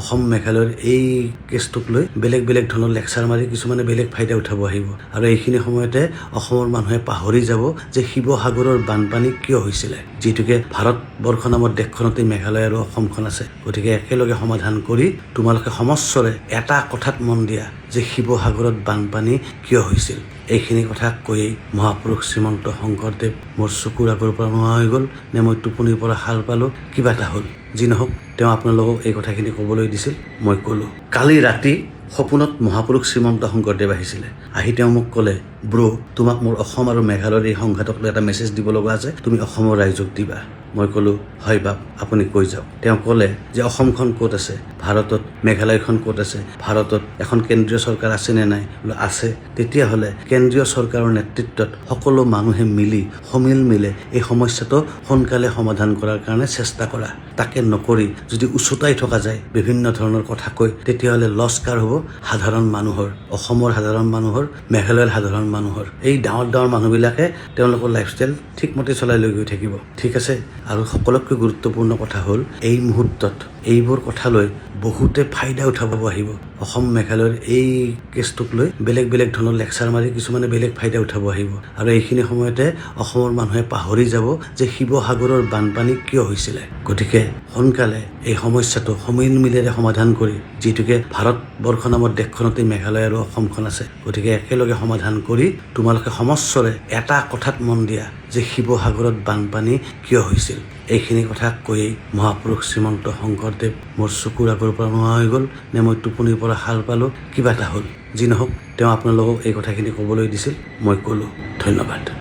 অসম মেঘালয়ৰ এই কেছটোক লৈ বেলেগ বেলেগ ধৰণৰ লেকচাৰ মাৰি কিছুমানে বেলেগ ফাইদা উঠাব আহিব আৰু এইখিনি সময়তে অসমৰ মানুহে পাহৰি যাব যে শিৱসাগৰৰ বানপানী কিয় হৈছিলে, যিটোকে ভাৰতবৰ্ষ নামৰ দেশখনতে মেঘালয় আৰু অসমখন আছে। গতিকে একেলগে সমাধান কৰি তোমালোকে সমস্বৰে এটা কথাত মন দিয়া যে শিৱসাগৰত বানপানী কিয় হৈছিল। এইখিনি কথা কৈয়েই মহাপুৰুষ শ্ৰীমন্ত শংকৰদেৱ মোৰ চকুৰ আগৰ পৰা নোহোৱা হৈ গ'ল নে মই টোপনিৰ পৰা সাৰ পালোঁ, কিবা এটা হ'ল। যি নহওক তেওঁ আপোনালোকক এই কথাখিনি ক'বলৈ দিছিল, মই ক'লোঁ। কালি ৰাতি সপোনত মহাপুৰুষ শ্ৰীমন্ত শংকৰদেৱ আহিছিলে। আহি তেওঁ মোক ক'লে, ব্ৰ তোমাক মোৰ অসম আৰু মেঘালয়ৰ এই সংঘাতক লৈ এটা মেছেজ দিব লগা আছে, তুমি অসমৰ ৰাইজক দিবা। মই ক'লোঁ, হয় বাপ আপুনি কৈ যাওক। তেওঁ ক'লে যে অসমখন ক'ত আছে ভাৰতত, মেঘালয়খন ক'ত আছে ভাৰতত, এখন কেন্দ্ৰীয় চৰকাৰ আছে নে নাই? বোলো আছে। তেতিয়াহ'লে কেন্দ্ৰীয় চৰকাৰৰ নেতৃত্বত সকলো মানুহে মিলি সমিল মিলে এই সমস্যাটো সোনকালে সমাধান কৰাৰ কাৰণে চেষ্টা কৰা। তাকে নকৰি যদি উচতাই থকা যায় বিভিন্ন ধৰণৰ কথা কৈ, তেতিয়াহ'লে লছ কাৰ হ'ব? সাধাৰণ মানুহৰ, অসমৰ সাধাৰণ মানুহৰ, মেঘালয়ৰ সাধাৰণ মানুহৰ। এই ডাঙৰ ডাঙৰ মানুহবিলাকে তেওঁলোকৰ লাইফষ্টাইল ঠিকমতে চলাই লৈ গৈ থাকিব। ঠিক আছে। আৰু সকলোতকৈ গুৰুত্বপূৰ্ণ কথা হ'ল এই মুহূৰ্তত এইবোৰ কথা লৈ বহুতে ফাইদা উঠাব আহিব। অসম মেঘালয়ৰ এই কেছটোক লৈ বেলেগ বেলেগ ধৰণৰ লেকচাৰ মাৰি কিছুমানে বেলেগ ফাইদা উঠাব আহিব আৰু এইখিনি সময়তে অসমৰ মানুহে পাহৰি যাব যে শিৱসাগৰৰ বানপানী কিয় হৈছিলে। গতিকে সোনকালে এই সমস্যাটো সমিল মিলেৰে সমাধান কৰি, যিটোকে ভাৰতবৰ্ষ নামৰ দেশখনতে মেঘালয় আৰু অসমখন আছে। গতিকে একেলগে সমাধান কৰি তোমালোকে সমস্বৰে এটা কথাত মন দিয়া যে শিৱসাগৰত বানপানী কিয় হৈছিল। এইখিনি কথা কৈয়েই মহাপুৰুষ শ্ৰীমন্ত শংকৰদেৱ মোৰ চকুৰ আগৰ পৰা নোহোৱা হৈ গ'ল নে মই টোপনিৰ পৰা সাৰ পালোঁ, কিবা এটা হ'ল। যি নহওক তেওঁ আপোনালোকক এই কথাখিনি ক'বলৈ দিছিল, মই ক'লোঁ। ধন্যবাদ।